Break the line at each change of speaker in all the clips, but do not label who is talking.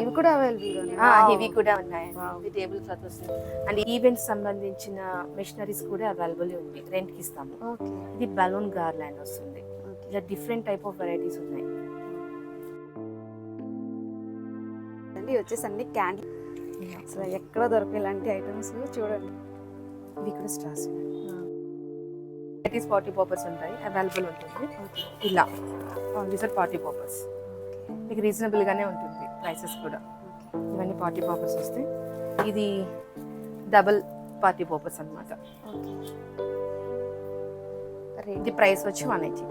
ఇవి కూడా అవైలబుల్
ఇవి కూడా ఉన్నాయండి. టేబుల్ క్లాత్ వస్తుంది అండ్ ఈవెంట్స్ సంబంధించిన మెషినరీస్ కూడా అవైలబుల్ ఉంది, రెంట్ కి ఇస్తాము. ఇది బలూన్ గార్లాండ్ వస్తుంది. ఇలా డిఫరెంట్ టైప్ ఆఫ్ వెరైటీస్ ఉన్నాయి.
వచ్చేసి అన్ని క్యాండిల్ అసలు ఎక్కడ దొరకవు ఇలాంటి ఐటమ్స్. చూడండి
ఇవి కూడా స్టార్స్ వెరైటీస్ పార్టీ పర్పస్ ఉంటాయి, అవైలబుల్ ఉంటుంది. ఇలా దీస్ ఆర్ పార్టీ పర్పస్, మీకు రీజనబుల్ గానే ఉంటుంది ప్రైసెస్ కూడా. ఇవన్నీ పార్టీ పర్పస్ వస్తాయి. ఇది డబుల్ పార్టీ పర్పస్ అన్నమాట. ఇది ప్రైస్ వచ్చి 180.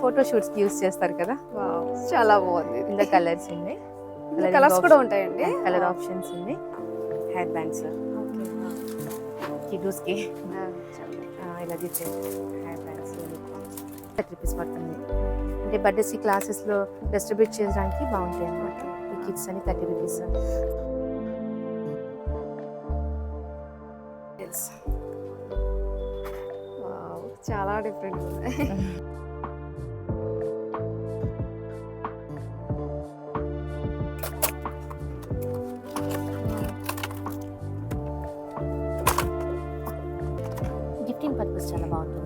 ఫోటో షూట్స్ యూస్ చేస్తారు కదా,
చాలా బాగుంది.
ఇంకా కలర్స్ ఉన్నాయి,
కలర్స్ కూడా ఉంటాయండి,
కలర్ ఆప్షన్స్ ఉన్నాయి. హెయిర్ బ్యాండ్స్ కిడ్స్ కి ఇలా తీసే హెయిర్ బ్యాండ్స్ 30 రూపీస్ పడుతుంది. అంటే బర్త్డేస్ క్లాసెస్ లో డిస్ట్రిబ్యూట్ చేయడానికి బాగుంటాయి అన్నమాట. ఈ కిడ్స్ అని 30 రూపీస్.
చాలా డిఫరెంట్ ఉన్నాయి.
గిఫ్టింగ్ పర్పస్ చాలా బాగుంటుంది.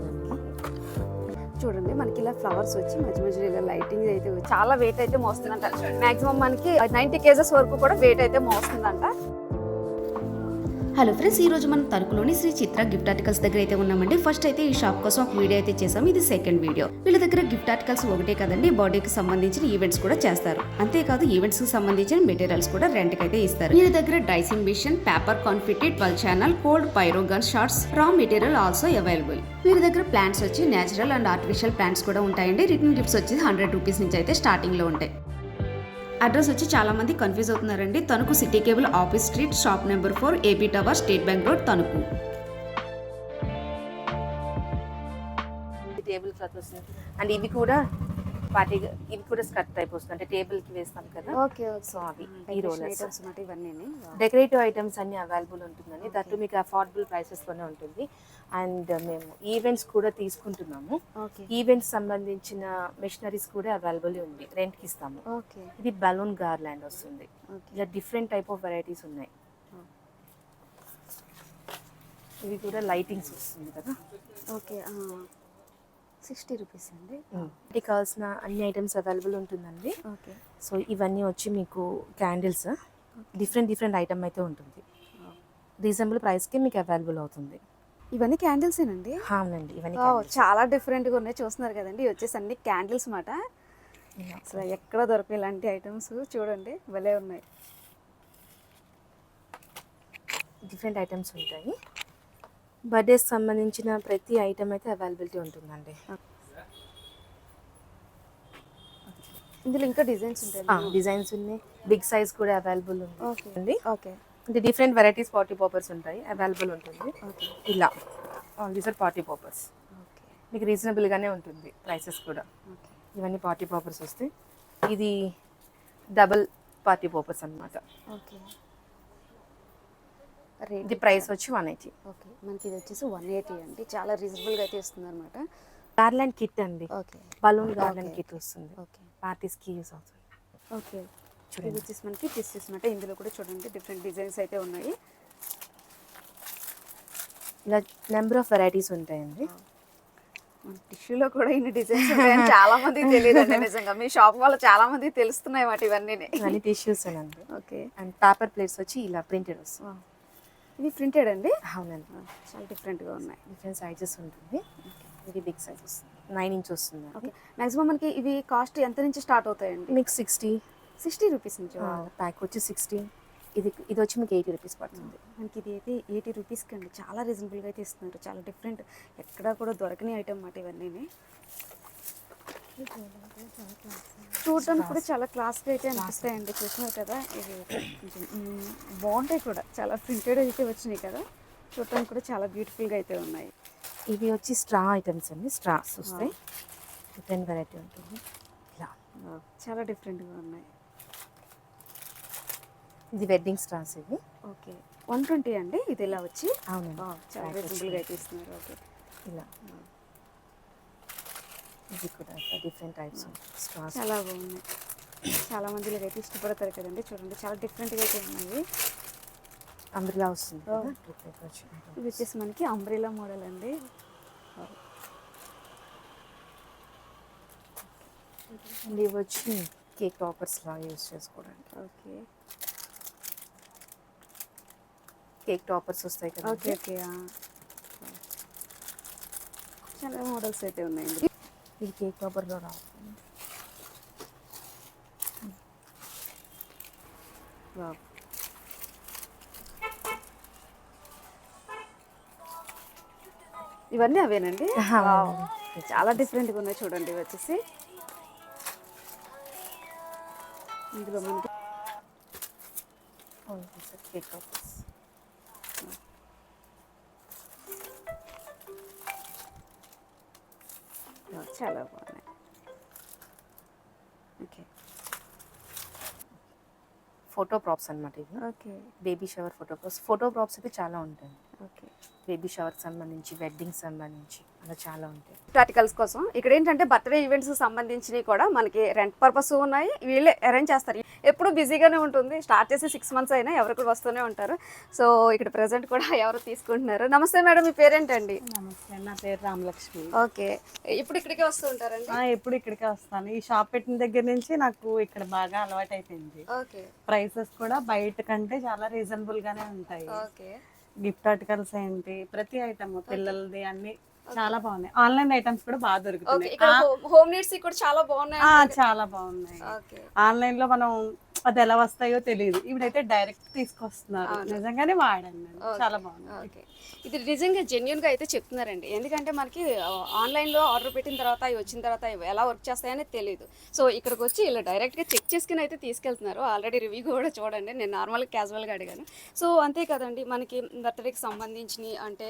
చూడండి మనకి ఇలా ఫ్లవర్స్ వచ్చి మధ్య మధ్యలో ఇలా లైటింగ్ అయితే చాలా వెయిట్ అయితే మోస్తుందంట. మాక్సిమం మనకి 90 kgs వరకు కూడా వెయిట్ అయితే మోస్తుందంట.
హలో ఫ్రెండ్స్, ఈ రోజు మనం తణుకులోని శ్రీ చిత్ర గిఫ్ట్ ఆర్టికల్స్ దగ్గర అయితే ఉన్నామండి. ఫస్ట్ అయితే ఈ షాప్ కోసం ఒక వీడియో అయితే చేసాం, ఇది సెకండ్ వీడియో. వీళ్ళ దగ్గర గిఫ్ట్ ఆర్టికల్స్ ఒకటే కదండి, బర్త్డేకి సంబంధించిన ఈవెంట్స్ కూడా చేస్తారు. అంతేకాదు ఈవెంట్స్ కి సంబంధించిన మెటీరియల్స్ కూడా రెంట్ కి అయితే ఇస్తారు. వీళ్ళ దగ్గర dicing machine, paper confetti, 12 channel, cold pyro gun shots, raw material also available. వీళ్ళ దగ్గర ప్లాంట్స్ వచ్చి నేచురల్ అండ్ ఆర్టిఫిషియల్ ప్లాంట్స్ కూడా ఉంటాయండి. రిటర్న్ గిఫ్ట్స్ వచ్చి 100 రూపీస్ నుంచి అయితే స్టార్టింగ్ లో ఉంటాయి. అడ్రస్ వచ్చి చాలా మంది కన్ఫ్యూజ్ అవుతున్నారండి. Tanuku city cable office street, shop number 4, AP tower, state bank road, Tanuku.
Table cloth వస్తుంది అండ్ ఇవి కూడా పార్టీ, ఇవి కూడా స్కర్ట్ టైప్ వస్తుంది, అంటే టేబుల్ కి వేస్తాం కదా. సో అవి ఈ రోలర్స్
ఇవన్నీ
డెకరేటివ్ ఐటమ్స్ అన్ని అవైలబుల్ ఉంటుందండి. దట్టు మీకు అఫోర్డబుల్ ప్రైసెస్ లోనే ఉంటుంది. అండ్ మేము ఈవెంట్స్ కూడా తీసుకుంటున్నాము. ఈవెంట్స్ సంబంధించిన మెషినరీస్ కూడా అవైలబుల్ ఉంది, రెంట్ కి ఇస్తాము. ఇది బలూన్ గార్లాండ్ వస్తుంది. ఇలా డిఫరెంట్ టైప్ ఆఫ్ వెరైటీస్ ఉన్నాయి. ఇవి కూడా లైటింగ్స్ వస్తుంది కదా.
60 రూపీస్ అండి.
ఇది కావాల్సిన అన్ని ఐటమ్స్ అవైలబుల్ ఉంటుందండి. సో ఇవన్నీ వచ్చి మీకు క్యాండిల్స్, డిఫరెంట్ ఐటమ్ అయితే ఉంటుంది. రీజనబుల్ ప్రైస్కి మీకు అవైలబుల్ అవుతుంది.
ఇవన్నీ క్యాండిల్స్ ఏనండి?
అవునండి, ఇవన్నీ
చాలా డిఫరెంట్గా ఉన్నాయి. చూస్తున్నారు కదండి, వచ్చేసి అన్ని క్యాండిల్స్ మాట. అసలు ఎక్కడ దొరకవు ఇలాంటి ఐటమ్స్. చూడండి భలే ఉన్నాయి,
డిఫరెంట్ ఐటమ్స్ ఉంటాయి. బర్త్డేస్ సంబంధించిన ప్రతి ఐటమ్ అయితే అవైలబిలిటీ ఉంటుందండి.
ఇందులో ఇంకా డిజైన్స్ ఉంటాయి.
డిజైన్స్ ఉన్నాయి, బిగ్ సైజ్ కూడా అవైలబుల్ ఉంది.
ఓకే,
అంటే డిఫరెంట్ వెరైటీస్ పార్టీ పర్పస్ ఉంటాయి, అవైలబుల్ ఉంటుంది. ఇలా దీస్ ఆర్ పార్టీ పర్పస్, మీకు రీజనబుల్ గానే ఉంటుంది ప్రైసెస్ కూడా. ఇవన్నీ పార్టీ పర్పస్ వస్తాయి. ఇది డబుల్ పార్టీ పర్పస్ అన్నమాట. ఇది ప్రైస్ వచ్చి 180.
ఓకే, మనకి ఇది వచ్చేసి 180 అండి. చాలా రీజనబుల్గా అయితే ఇస్తుంది అనమాట.
గార్లాండ్ కిట్ అండి, బలూన్ గార్లాండ్ కిట్ వస్తుంది, పార్టీస్కి యూస్ అవుతుంది.
ఓకే, ఇది వచ్చేసి మనకి పీసెస్ అనమాట. ఇందులో కూడా చూడండి డిఫరెంట్ డిజైన్స్ అయితే ఉన్నాయి.
ఇలా నెంబర్ ఆఫ్ వెరైటీస్ ఉంటాయండి.
మన టిష్యూలో కూడా ఇన్ని డిజైన్స్ ఉంటాయని చాలా మందికి తెలియదు అండి. నిజంగా మీ షాప్ వల్ల చాలా మందికి తెలుస్తున్నాయి మాట ఇవన్నీ
టిష్యూస్ అండి.
ఓకే,
అండ్ పేపర్ ప్లేట్స్ వచ్చి ఇలా ప్రింటెడ్ వస్తుంది.
ఇవి ప్రింటెడ్ అండి?
అవునండి,
చాలా డిఫరెంట్గా ఉన్నాయి.
డిఫరెంట్ సైజెస్ ఉంటుంది. ఇది బిగ్ సైజ్ వస్తుంది, 9 ఇంచ్ వస్తుంది.
ఓకే, మ్యాక్సిమం మనకి ఇవి కాస్ట్ ఎంత నుంచి స్టార్ట్ అవుతాయండి?
మీకు 60
రూపీస్ నుంచి.
ప్యాక్ వచ్చి 60. ఇది వచ్చి మీకు 80 రూపీస్ పడుతుంది.
మనకి ఇది అయితే 80 రూపీస్కి అండి. చాలా రీజనబుల్గా అయితే ఇస్తున్నారు. చాలా డిఫరెంట్, ఎక్కడా కూడా దొరకని ఐటమ్ మాట ఇవన్నీ. చూడడానికి కూడా చాలా క్లాస్గా అయితే అనిపిస్తాయండి. చూస్తున్నారు కదా, ఇవి బాగుంటాయి కూడా. చాలా ప్రింటెడ్ అయితే వచ్చినాయి కదా, చూడటానికి కూడా చాలా బ్యూటిఫుల్గా అయితే ఉన్నాయి.
ఇవి వచ్చి స్ట్రా ఐటమ్స్ అండి, స్ట్రాస్ వస్తాయి. డిఫరెంట్ వెరైటీ ఉంటుంది. ఇలా
చాలా డిఫరెంట్గా ఉన్నాయి.
ఇది వెడ్డింగ్ స్ట్రాస్. ఇవి
ఓకే, 120 అండి. ఇది ఇలా వచ్చి
అవునండి,
చాలా రీజనబుల్గా అయితే ఇస్తున్నారు. ఓకే,
ఇలా ఇది కూడా డిఫరెంట్ టైప్స్ స్ట్రాస్
చాలా బాగున్నాయి. చాలా మంది ఇలాగైతే ఇష్టపడతారు కదండి. చూడండి చాలా డిఫరెంట్గా అయితే ఉన్నాయి.
అంబ్రిలా వస్తుంది
Oh.
కదా, 2 plate వచ్చింది.
ఇవి వచ్చేసి మనకి అంబ్రెలా మోడల్ అండి.
అండ్ ఇవి వచ్చి కేక్ టాపర్స్ లాగా యూస్ చేసుకోవడానికి.
ఓకే
కేక్ టాపర్స్ వస్తాయి కదా.
Okay okay. చాలా మోడల్స్ అయితే ఉన్నాయండి.
ఇది కేక్ టాపర్లో రావు.
వావ్. ఇవన్నీ అవేనండి. వావ్. చాలా డిఫరెంట్గా ఉన్నాయి చూడండి. ఇవి వచ్చేసి ఇందులో మనకి
కేక్ టాపర్స్.
చాలా బాగున్నాయి. ఓకే
ఫోటో ప్రాప్స్ అనమాట ఇవి.
Okay
baby shower photo props అయితే చాలా ఉంటాయి.
ఓకే.
బేబీ షవర్కి సంబంధించి, వెడ్డింగ్ సంబంధించి అలా చాలా ఉంటాయి.
ప్రాక్టికల్స్ కోసం ఇక్కడ ఏంటంటే బర్త్డే ఈవెంట్స్ సంబంధించినవి కూడా మనకి రెంట్ పర్పస్ ఉన్నాయి. వీళ్ళే అరేంజ్ చేస్తారు. ఎప్పుడు బిజీగానే ఉంటుంది. స్టార్ట్ చేసి 6 months అయినా ఎవరు కూడా వస్తూనే ఉంటారు. సో ఇక్కడ ప్రెసెంట్ కూడా ఎవరు తీసుకుంటున్నారు. నమస్తే మేడం, మీ పేరేంటండి?
నమస్తే, నా పేరు రామలక్ష్మి.
ఓకే. ఇప్పుడు ఇక్కడికే వస్తూ ఉంటారండి?
ఎప్పుడు ఇక్కడికే వస్తాను. ఈ షాప్ పెట్టిన దగ్గర నుంచి నాకు ఇక్కడ బాగా అలవాటు అయిపోయింది.
ఓకే
ప్రైసెస్ కూడా బయట కంటే చాలా రీజనబుల్ గానే ఉంటాయి.
ఓకే
గిఫ్ట్ ఆర్టికల్స్ ఏంటి, ప్రతి ఐటమ్ పిల్లలది అన్ని చాలా బాగున్నాయి. ఆన్లైన్ ఐటమ్స్ కూడా బాగా
ఓకే.
దొరుకుతున్నాయి.
ఇక్కడ హోమ్ నీడ్స్ కూడా చాలా బాగున్నాయి.
చాలా బాగున్నాయి.
ఓకే.
ఆన్లైన్ లో మనం అది ఎలా వస్తాయో తెలియదు. ఇప్పుడైతే డైరెక్ట్ తీసుకొస్తున్నారు. నిజంగానే వాడాను నేను. చాలా బాగుంది.
ఓకే. ఇది నిజంగా జెన్యున్ గా అయితే చెప్తున్నారండి. ఎందుకంటే మనకి ఆన్లైన్ లో ఆర్డర్ పెట్టిన తర్వాత అవి వచ్చిన తర్వాత ఇవి ఎలా వర్క్ చేస్తాయని తెలియదు. సో ఇక్కడికి వచ్చి ఇలా డైరెక్ట్ గా చెక్ చేసుకుని అయితే తీసుకెళ్తున్నారు. ఆల్రెడీ రివ్యూ కూడా చూడండి. నేను నార్మల్గా క్యాజువల్గా అడిగాను. సో అంతే కదండి, మనకి బర్త్డేకి సంబంధించినవి అంటే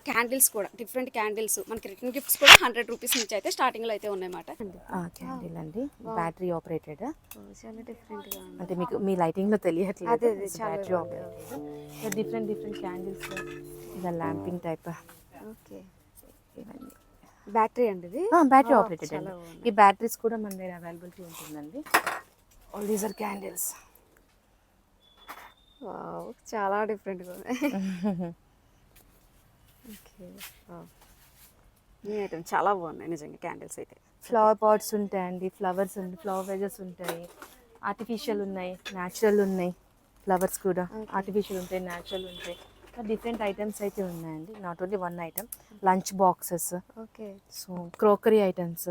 క్యాండిల్స్ కూడా డిఫరెంట్ క్యాండిల్స్, మనకి రిటర్న్ గిఫ్ట్స్ కూడా 100 రూపీస్ నుంచి అయితే స్టార్టింగ్ లో అయితే ఉన్నాయన్నమాట.
క్యాండిల్ అండి, బ్యాటరీ ఆపరేటెడ్.
చాలా డిఫరెంట్ గా ఉంది.
అంటే మీకు మీ లైటింగ్ లో తెలియట్లేదు.
అదే చాలా
బ్యాటరీ ఆపరేటెడ్. డిఫరెంట్ క్యాండిల్స్, ఇలా ల్యాంపింగ్ టైప్.
ఓకే.
ఇవన్నీ
బ్యాటరీ అండి ఇది?
బ్యాటరీ ఆపరేటెడ్ అండి. ఈ బ్యాటరీస్ కూడా మన దగ్గర అవైలబిలిటీ ఉంటుందండి. All these are candles.
Wow, చాలా డిఫరెంట్గా ఉంది. ఓకే. ఈ ఐటమ్ చాలా బాగున్నాయి నిజంగా క్యాండిల్స్ అయితే.
ఫ్లవర్ పాట్స్ ఉంటాయండి, ఫ్లవర్స్ ఉంటాయి, ఫ్లవర్ వేజెస్ ఉంటాయి, ఆర్టిఫిషియల్ ఉన్నాయి, న్యాచురల్ ఉన్నాయి. ఫ్లవర్స్ కూడా ఆర్టిఫిషియల్ ఉంటాయి, న్యాచురల్ ఉంటాయి. డిఫరెంట్ ఐటమ్స్ అయితే ఉన్నాయండి. Not only one item. Lunch boxes,
okay.
So crockery items,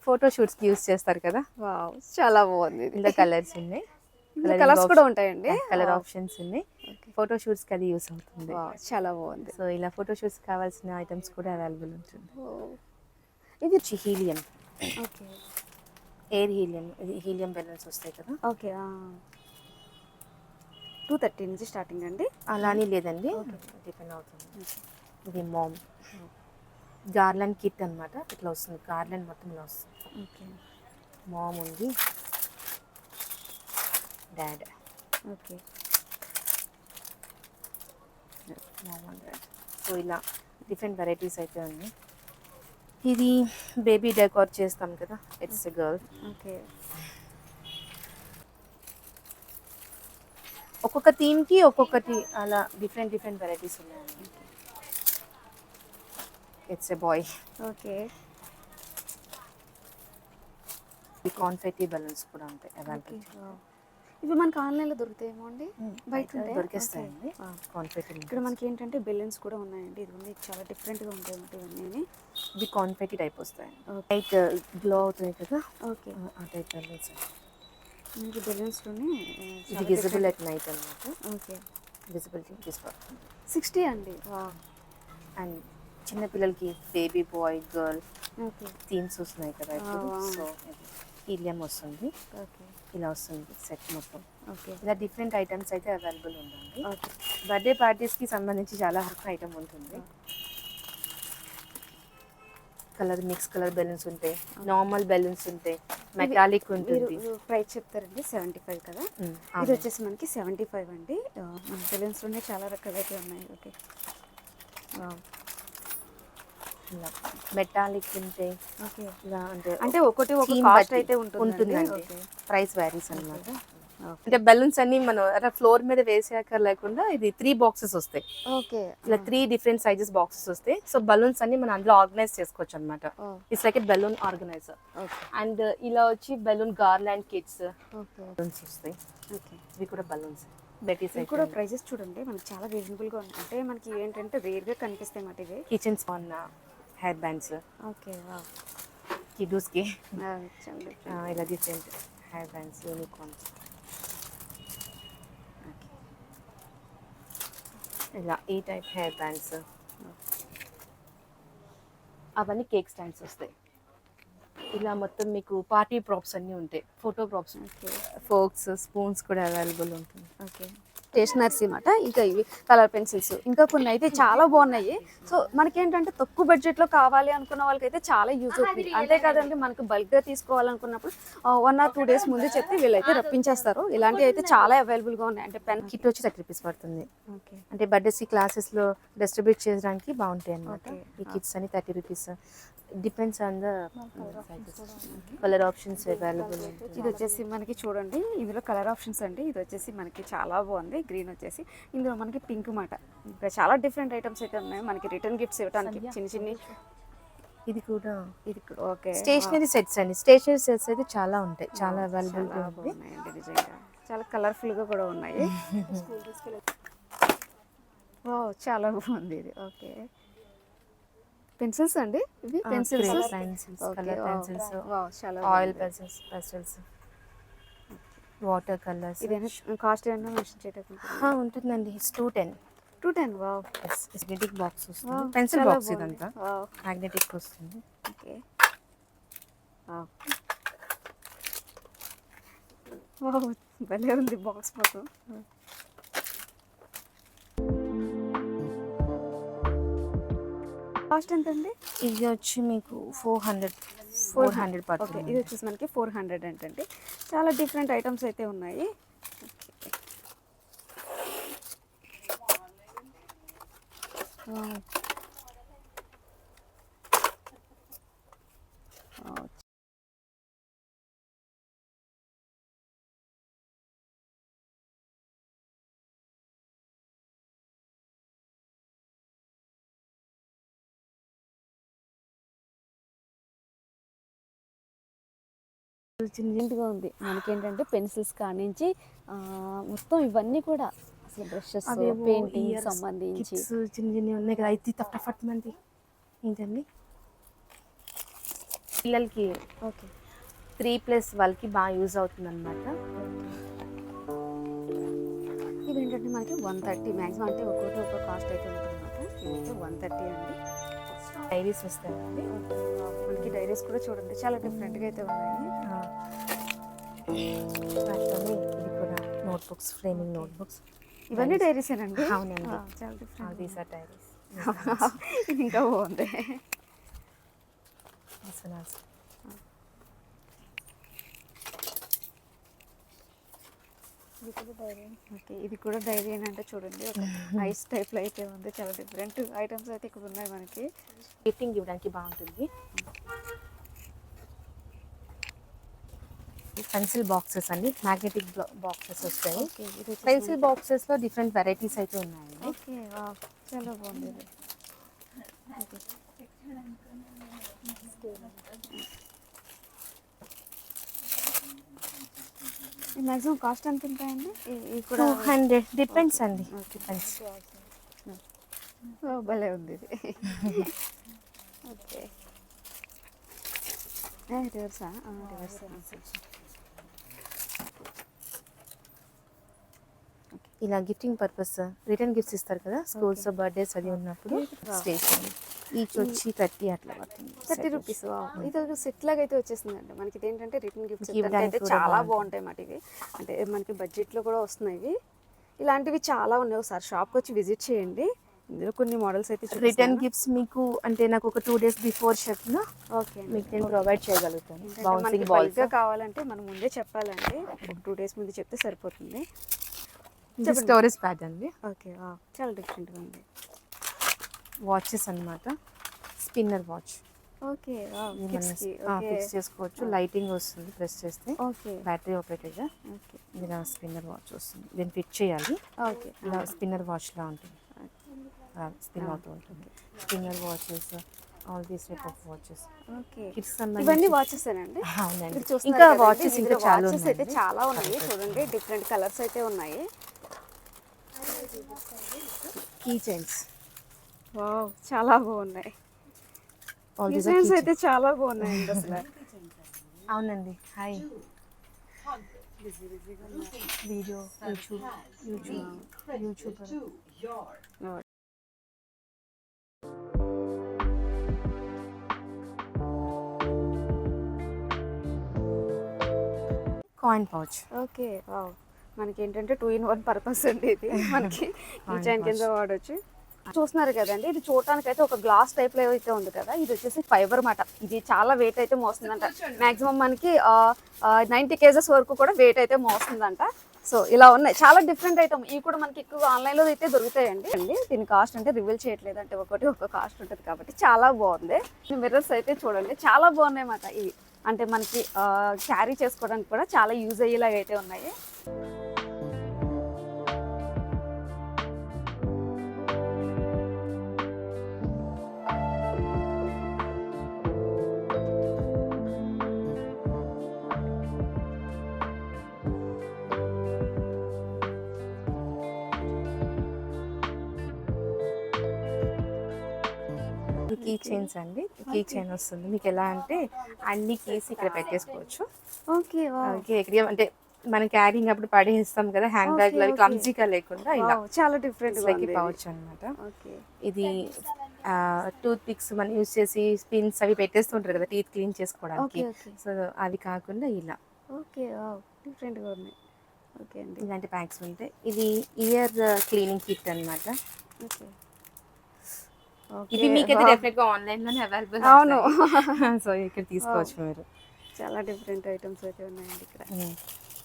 ఫోటోషూట్స్కి యూస్ చేస్తారు కదా.
వావ్, చాలా బాగుంది.
ఇందులో కలర్స్ ఉన్నాయి,
కలర్స్ కూడా ఉంటాయండి.
కలర్ ఆప్షన్స్ ఉన్నాయి. ఫోటోషూట్స్కి అది యూస్ అవుతుంది.
వావ్, చాలా బాగుంది.
సో ఇలా ఫోటోషూట్స్కి కావాల్సిన ఐటమ్స్ కూడా అవైలబుల్ ఉంటుంది.
ఇది
హీలియం,
ఓకే.
ఎయిర్ హీలియం, ఇది హీలియం బెలూన్స్ వస్తాయి కదా.
ఓకే. 230 నుంచి స్టార్టింగ్ అండి?
అలానే లేదండి, డిపెండ్ అవుతుంది. ఇది మామ్ గార్లాండ్ కిట్ అనమాట. ఇట్లా వస్తుంది, గార్లాండ్ మొత్తం ఇలా వస్తుంది.
ఓకే.
మామ్ ఉంది, dad.
Okay.
Mom and dad. So ఇలా డిఫరెంట్ వెరైటీస్ అయితే ఉన్నాయి. ఇది బేబీ డెకార్ చేస్తాం కదా, ఇట్స్ ఎ గర్ల్.
ఓకే.
ఒక్కొక్క థీమ్కి ఒక్కొక్కటి అలా డిఫరెంట్ వెరైటీస్ ఉన్నాయండి. It's a boy.
ఓకే.
ఈ కాన్ఫెటీ బెలూన్స్ కూడా ఉంటాయి అవైలబుల్.
ఇవి మనకి ఆన్లైన్లో దొరుకుతాయేమో అండి? బయట
దొరికేస్తాయండి కాన్ఫెటీ.
ఇక్కడ మనకి ఏంటంటే బెలూన్స్ కూడా ఉన్నాయండి. ఇది ఉంది, చాలా డిఫరెంట్గా ఉంటాయి ఇవన్నీ.
ఇది కాన్ఫెటీ టైప్ వస్తాయండి. లైట్ గ్లో అవుతుంది కదా.
ఓకే.
ఆ టైప్ బెలూన్స్.
మనకి బెలూన్స్లోనే
ఇది విజిబుల్ ఎట్ నైట్ అనమాట.
ఓకే.
విజిబిలిటీ తీసుకోవాలి.
60 అండి.
అండ్ చిన్నపిల్లలకి baby boy girl
okay.
Themes వస్తున్నాయి కదా ఇప్పుడు. సో హీలియం వస్తుంది,
ఓకే.
ఇలా వస్తుంది సెట్ మొత్తం.
ఓకే.
ఇలా డిఫరెంట్ ఐటమ్స్ అయితే అవైలబుల్ ఉందండి.
ఓకే.
బర్త్డే పార్టీస్కి సంబంధించి చాలా వరకు ఐటమ్ ఉంటుంది. కలర్ మిక్స్ కలర్ బెలూన్స్ ఉంటాయి, నార్మల్ బెలూన్స్ ఉంటాయి, మెటాలిక్ ఉంటుంది.
ప్రైస్ చెప్తారండి? 75 కదా. ఇది వచ్చేసి మనకి 75 అండి. మన బెలూన్స్లోనే చాలా రకాలు అయితే ఉన్నాయి. ఓకే.
ఇలా మెటాలిక్ ఉంటాయి
ఓకే
ఇలా అంటే
అంటే ఒకటి ఒక
theme
కాస్ట్
బట్టి
అయితే
ఉంటుందండి
ఓకే
ప్రైస్ వ్యారీస్ అన్నమాట అంటే బెలూన్స్ అన్ని మనం అలా ఫ్లోర్ మీద వేసాక లేకుండా ఇది 3 బాక్సెస్ వస్తాయి
ఓకే
ఇలా 3 డిఫరెంట్ సైజెస్ బాక్సెస్ వస్తాయి సో బలూన్స్ అన్ని మనం అందులో ఆర్గనైజ్ చేసుకోవచ్చు అనమాట it's like a balloon organiser
okay
and ఇలా వచ్చి balloon garland kits
okay
balloons వస్తాయి
ఓకే
ఇవి కూడా బలూన్స్ బెటీస్
ఇవి కూడా ప్రైజెస్ చూడండి మనకి చాలా రీజనబుల్గా ఉన్నాయి అంటే మనకి ఏంటంటే రేర్గా కనిపిస్తాయి మాట ఇవి
కిచెన్స్ ఆన్ హెయిర్ బ్యాండ్స్
ఓకే
కిడ్స్కి
చండి
ఇలా డిఫరెంట్ హెయిర్ బ్యాండ్స్ యూనికార్న్స్ ఇలా ఈ టైప్ హెయిర్ బ్యాండ్స్ అవన్నీ కేక్ స్టాండ్స్ వస్తాయి ఇలా మొత్తం మీకు పార్టీ ప్రాప్స్ అన్నీ ఉంటాయి ఫోటో ప్రాప్స్ ఫోక్స్ స్పూన్స్ కూడా అవైలబుల్ ఉంటుంది
ఓకే స్టేషనరీస్ అన్నమాట ఇంకా ఇవి కలర్ పెన్సిల్స్ ఇంకా కొన్ని అయితే చాలా బాగున్నాయి సో మనకేంటంటే తక్కువ బడ్జెట్లో కావాలి అనుకున్న వాళ్ళకైతే చాలా యూజ్ అవుతుంది అంతేకాదండి మనకు బల్క్గా తీసుకోవాలనుకున్నప్పుడు 1 or 2 days ముందు చెప్తే వీళ్ళైతే రప్పించేస్తారు ఇలాంటివి అయితే చాలా అవైలబుల్గా ఉన్నాయి అంటే పెన్
కిట్ వచ్చి 30 రూపీస్ పడుతుంది
ఓకే
అంటే బర్త్డేస్ క్లాసెస్లో డిస్ట్రిబ్యూట్ చేయడానికి బాగుంటాయి అన్నమాట ఈ కిట్స్ అని 30 rupees depends on the colour options available
ఇది వచ్చేసి మనకి చూడండి ఇందులో కలర్ ఆప్షన్స్ అండి ఇది వచ్చేసి మనకి చాలా బాగుంది గ్రీన్ వచ్చేసి ఇందులో మనకి పింక్ మాట ఇంకా చాలా డిఫరెంట్ ఐటమ్స్ అయితే ఉన్నాయి మనకి రిటర్న్ గిఫ్ట్స్ ఇవ్వడానికి చిన్న
ఇది కూడా
ఓకే
స్టేషనరీ సెట్స్ అండి స్టేషనరీ సెట్స్ అయితే చాలా ఉంటాయి చాలా అవైలబుల్గా ఉంది
బాగున్నాయండి నిజంగా చాలా కలర్ఫుల్గా కూడా ఉన్నాయి ఓ చాలా బాగుంది ఇది ఓకే పెన్సిల్స్ అండి ఇవి పెన్సిల్స్
కలర్ పెన్సిల్స్
చాలా
oil pencils pastels water colours
ఇదేనా కాస్ట్ ఏమన్నా మెన్షన్ చేయటం
ఉంటుందండి 210
210 వావ్
మ్యాగ్నెటిక్ బాక్స్ వస్తుంది పెన్సిల్ బాక్స్ ఇదంతా మ్యాగ్నెటిక్ వస్తుంది
ఓకే వావ్ భలే ఉంది బాక్స్ మొత్తం కాస్ట్ ఎంత అండి
ఇది వచ్చి మీకు 400
ఓకే
పడుతుంది
ఇది వచ్చేసి మనకి 400 ఏంటంటే చాలా డిఫరెంట్ ఐటమ్స్ అయితే ఉన్నాయి చిన్నగా ఉంది మనకేంటంటే పెన్సిల్స్ కానించి మొత్తం ఇవన్నీ కూడా అసలు బ్రషెస్ పెయింటింగ్ సంబంధించి
చిన్న చిన్న ఉన్నాయి కదా అయితే తప్పట్ మంది ఏంటండి పిల్లలకి
ఓకే
3+ వాళ్ళకి బాగా యూజ్ అవుతుంది అనమాట
ఇవి ఏంటంటే మనకి 130 మ్యాక్సిమం అంటే ఒక్కొక్కటి ఒక్కొక్క కాస్ట్ అయితే ఉంటుంది అనమాట ఇవైతే 130 అండి
డైరీస్ వస్తాయండి
మనకి డైరీస్ కూడా చూడండి చాలా డిఫరెంట్గా అయితే ఉన్నాయి
అట్లనే ఇది కూడా నోట్బుక్స్ ఫ్రేమింగ్ నోట్బుక్స్
ఇవన్నీ డైరీసేనండి
అవునండి
చాలా డిఫరెంట్
దీస్ ఆర్ డైరీస్
ఇది ఇంకా బాగుంది ఓకే ఇది కూడా డైరీ అని అంటే చూడండి ఒక ఐస్ టైప్లో అయితే ఉంది చాలా డిఫరెంట్ ఐటమ్స్ అయితే ఇక్కడ ఉన్నాయి మనకి
గిఫ్టింగ్ ఇవ్వడానికి బాగుంటుంది పెన్సిల్ బాక్సెస్ అండి మ్యాగ్నెటిక్ బాక్సెస్ వస్తాయి పెన్సిల్ బాక్సెస్లో డిఫరెంట్ వెరైటీస్ అయితే ఉన్నాయండి
ఓకే చాలా బాగుంది ఇది మ్యాక్సిమం కాస్ట్ ఎంత ఉంటాయండి ఇవి కూడా
200 డిపెండ్స్ అండి డిపెండ్స్
భలే ఉంది ఇది ఓకే రివర్సా రివర్స్
ఇలా గిఫ్టింగ్ పర్పస్ రిటర్న్ గిఫ్ట్స్ ఇస్తారు కదా స్కూల్స్ బర్త్డేస్ అది ఉన్నప్పుడు స్టేషనరీ ఈచ్ వచ్చి 30 అట్లా పడుతుంది
30 రూపీస్ ఇది ఒక సెట్ లాగా అయితే వచ్చేసిందండి మనకి ఇది ఏంటంటే రిటర్న్ గిఫ్ట్స్
ఇవ్వడానికి
అయితే
కూడా
చాలా బాగుంటాయి మాట ఇవి అంటే మనకి బడ్జెట్లో కూడా వస్తున్నాయి ఇవి ఇలాంటివి చాలా ఉన్నాయి ఒకసారి షాప్కి వచ్చి విజిట్ చేయండి ఇందులో కొన్ని మోడల్స్ అయితే
రిటర్న్ గిఫ్ట్స్ మీకు అంటే నాకు ఒక 2 days బిఫోర్ చెప్పిన
ఓకే
మీకు నేను ప్రొవైడ్ చేయగలుగుతాను
మనకి
బౌన్సింగ్ బాల్స్
బల్క్గా కావాలంటే మనం ముందే చెప్పాలండి ఒక 2 days ముందు చెప్తే సరిపోతుంది
స్టోరేజ్ ప్యాడ్ అండి
ఓకే చాలా డిఫరెంట్గా ఉంది
వాచెస్ అన్నమాట స్పిన్నర్ వాచ్
ఓకే కిడ్స్కి ఓకే
ఫిక్స్ చేసుకోవచ్చు. లైటింగ్ వస్తుంది ప్రెస్ చేస్తే,
ఓకే
బ్యాటరీ ఆపరేటెడ్గా.
ఓకే
ఇలా స్పిన్నర్ వాచ్ వస్తుంది, దీన్ని ఫిట్ చేయాలి.
ఓకే
ఇలా స్పిన్నర్ వాచ్లా ఉంటుంది, స్పిన్ అవుతూ ఉంటుంది. Spinner watches, all these type of watches
okay
kids
ఇవన్నీ వాచెసేనండి
అవునండి.
ఇక్కడ చూస్తున్నారు
ఇంకా
కదండి,
వాచెస్ ఇంకా
ఇందులో
చాలా
watches అయితే
ఉన్నాయి.
చాలా ఉన్నాయి చూడండి, డిఫరెంట్ కలర్స్ అయితే ఉన్నాయి.
కీ చైన్స్,
వావ్ చాలా బాగున్నాయి,
ఆల్ దీస్
డిజైన్స్ అయితే చాలా బాగున్నాయండి అసలు.
అవునండి. Hi video YouTuber. Coin pouch,
okay wow మనకి ఏంటంటే 2-in-1 పర్పస్ అండి ఇది, మనకి కిచెన్ కింద వాడచ్చు. చూస్తున్నారు కదండి, ఇది చూడటానికి అయితే ఒక గ్లాస్ టైప్ లో అయితే ఉంది కదా, ఇది వచ్చేసి ఫైబర్ మాట. ఇది చాలా వెయిట్ అయితే మోస్తుందంట, మాక్సిమం మనకి 90 kgs వరకు కూడా వెయిట్ అయితే మోస్తుందంట. సో ఇలా ఉన్నాయి చాలా డిఫరెంట్ ఐటమ్, ఇవి కూడా మనకి ఎక్కువ ఆన్లైన్లో అయితే దొరుకుతాయండి. దీని కాస్ట్ అంటే రివీల్ చేయట్లేదు, అంటే ఒక కాస్ట్ ఉంటుంది కాబట్టి. చాలా బాగుంది. మిర్రర్స్ అయితే చూడండి చాలా బాగున్నాయి అన్నమాట ఇవి, అంటే మనకి క్యారీ చేసుకోవడానికి కూడా చాలా యూజ్ అయ్యేలాగా అయితే ఉన్నాయి.
కీ చైన్స్ అండి. కీ చైన్ వస్తుంది మీకు, ఎలా అంటే అన్ని కీస్ ఇక్కడ పెట్టేసుకోవచ్చు.
ఓకే
ఓకే, ఇక్కడ అంటే మనం క్యారింగ్ అప్పుడు పడేస్తాం కదా హ్యాండ్ బ్యాగ్ లో, క్లమ్జీగా లేకుండా ఇలా
చాలా డిఫరెంట్
పౌచ్ అనమాట.
ఓకే
ఇది టూత్ పిక్స్ మనం యూజ్ చేసి స్పిన్స్ అవి పెట్టేస్తుంటారు కదా టీత్ క్లీన్ చేసుకోవడానికి, సో అవి కాకుండా ఇలా
ఓకే డిఫరెంట్గా ఉన్నాయి. ఓకే అండి,
ఇలాంటి ప్యాక్స్ ఉంటాయి. ఇది ఇయర్ క్లీనింగ్ కిట్ అనమాట.
ఓకే
ఇది మీకైతే డెఫినెట్ గా ఆన్లైన్ లోనే అవైలబుల్.
అవును,
సో ఇక్కడ తీసుకోవచ్చు మీరు.
చాలా డిఫరెంట్ ఐటమ్స్ అయితే ఉన్నాయండి ఇక్కడ.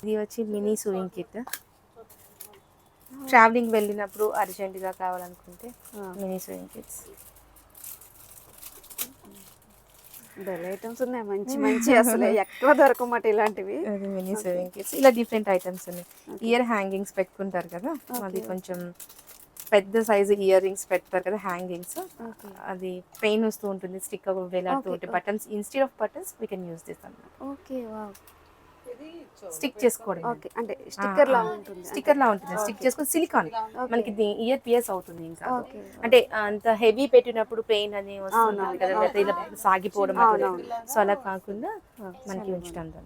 ఇది వచ్చి మినీ సూయింగ్ కిట్, ట్రావెలింగ్ వెళ్ళినప్పుడు అర్జెంట్ గా కావాలనుకుంటే mini sewing kits.
Bell items ఉన్నాయి మంచి మంచి, అసలు ఎక్కువ దొరకమాట ఇలాంటివి.
మినీ సూయింగ్ కిట్స్, ఇలా డిఫరెంట్ ఐటమ్స్ ఉన్నాయి. ఇయర్ హ్యాంగింగ్స్ పెట్టుకుంటారు కదా, అది కొంచెం పెద్ద సైజు ఇయర్ రింగ్స్ పెడతారు కదా హ్యాంగింగ్స్, అది పెయిన్ వస్తూ ఉంటుంది, స్టిక్ వేలాడుతూ ఉంటుంది. Buttons instead of buttons we can use this అన్నమాట.
ఓకే వావ్,
స్టిక్ చేసుకోవడం.
ఓకే అంటే స్టిక్కర్ లా ఉంటుంది,
స్టిక్కర్ లా ఉంటుంది, స్టిక్ చేసుకొని సిలికాన్ మనకి ఇయర్ పియర్స్ అవుతుంది. ఇంకా అంటే అంత హెవీ పెట్టినప్పుడు పెయిన్ అని వస్తుంది కదా, లేకపోతే ఇలా సాగిపోవడం, సో అలా కాకుండా మనకి ఉంచడం.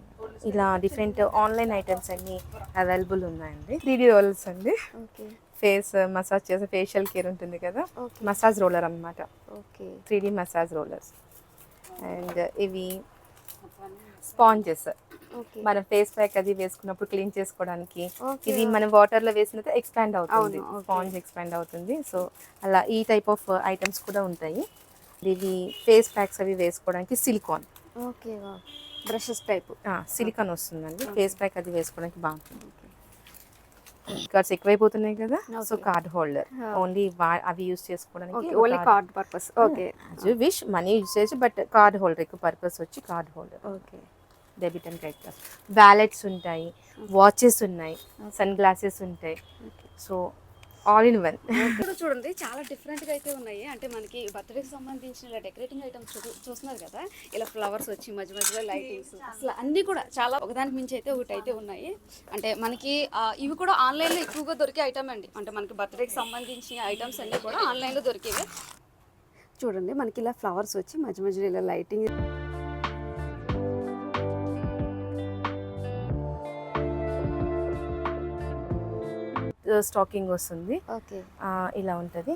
ఇలా డిఫరెంట్ ఆన్లైన్ ఐటమ్స్ అన్ని అవైలబుల్ ఉన్నాయండి. 3D రోలర్స్ అండి, ఫేస్ మసాజ్ చేసే ఫేషియల్ కేర్ ఉంటుంది కదా, మసాజ్ రోలర్ అన్నమాట.
Okay
3D massage rollers. And ఇవి స్పాంజెస్, మనం ఫేస్ ప్యాక్ అది వేసుకున్నప్పుడు క్లీన్ చేసుకోవడానికి. ఇది మనం వాటర్ లో వేసినట్టు ఎక్స్పాండ్ అవుతుంది, స్పాంజ్ ఎక్స్పాండ్ అవుతుంది. సో అలా ఈ టైప్ ఆఫ్ ఐటమ్స్ కూడా ఉంటాయి. ఇవి ఫేస్ ప్యాక్స్ అవి వేసుకోవడానికి silicon.
Okay brushes type
silicon వస్తుందండి, ఫేస్ ప్యాక్ అది వేసుకోవడానికి బాగుంటుంది. కార్డ్స్ ఎక్కువైపోతున్నాయి కదా, సో కార్డ్ హోల్డర్ ఓన్లీ అవి యూస్ చేసుకోవడానికి,
only card purpose. Okay
wish money use చేయొచ్చు, బట్ కార్డ్ హోల్డర్ ఎక్కువ పర్పస్ వచ్చి card holder.
Okay
debit and credit card, wallets ఉంటాయి, వాచెస్ ఉన్నాయి, సన్ గ్లాసెస్ ఉంటాయి. So all in one.
ఇప్పుడు చూడండి చాలా డిఫరెంట్గా అయితే ఉన్నాయి, అంటే మనకి బర్త్డేకి సంబంధించిన ఇలా డెకరేటింగ్ ఐటమ్స్ చూస్తున్నారు కదా, ఇలా ఫ్లవర్స్ వచ్చి మధ్య మధ్యలో లైటింగ్స్, అసలు అన్నీ కూడా చాలా ఒకదానికి మించి అయితే ఒకటి అయితే ఉన్నాయి. అంటే మనకి ఇవి కూడా ఆన్లైన్లో ఎక్కువగా దొరికే ఐటమ్ అండి, అంటే మనకి బర్త్డేకి సంబంధించిన ఐటమ్స్ అన్నీ కూడా ఆన్లైన్లో దొరికేవి. చూడండి మనకి ఇలా ఫ్లవర్స్ వచ్చి మధ్య మధ్యలో ఇలా లైటింగ్,
స్టాకింగ్ వస్తుంది.
ఓకే
ఇలా ఉంటుంది.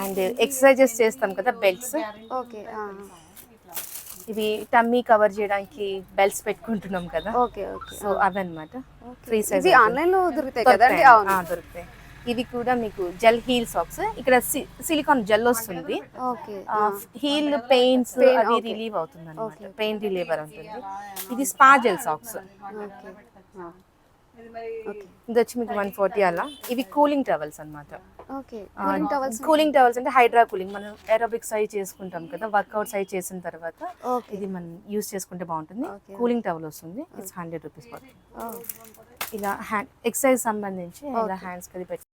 అండ్ ఎక్సర్సైజెస్ చేస్తాం కదా బెల్ట్స్,
ఓకే
ఇవి టమ్మీ కవర్ చేయడానికి బెల్ట్స్ పెట్టుకుంటున్నాం కదా,
ఓకే ఓకే
సో అవి అనమాట. ఫ్రీ సైజ్
ఇది ఆన్లైన్లో దొరుకుతాయి కదండి.
దొరుకుతాయి. ఇవి కూడా మీకు జెల్ హీల్ సాక్స్, ఇక్కడ సిలికాన్ జెల్ వస్తుంది.
ఓకే
హీల్ పెయిన్స్ అది రిలీవ్ అవుతుంది అనమాట, పెయిన్ రిలీవర్ ఉంటుంది. ఇది స్పా జెల్ సాక్స్.
ఓకే
ఇది వచ్చి మీకు 140 అలా. ఇవి కూలింగ్ టవల్స్ అన్నమాట.
Okay cooling towels.
Cooling towels అంటే హైడ్రా కూలింగ్, మనం ఏరోబిక్స్ అవి చేసుకుంటాం కదా, వర్కౌట్స్ అవి చేసిన తర్వాత
ఓకే
ఇది మనం యూస్ చేసుకుంటే బాగుంటుంది.
Okay.
కూలింగ్ టవల్ వస్తుంది. ఇట్స్ 100 రూపీస్ పడుతుంది. ఇలా హ్యాండ్ ఎక్సర్సైజ్ సంబంధించి ఇలా హ్యాండ్స్ అది పెట్టి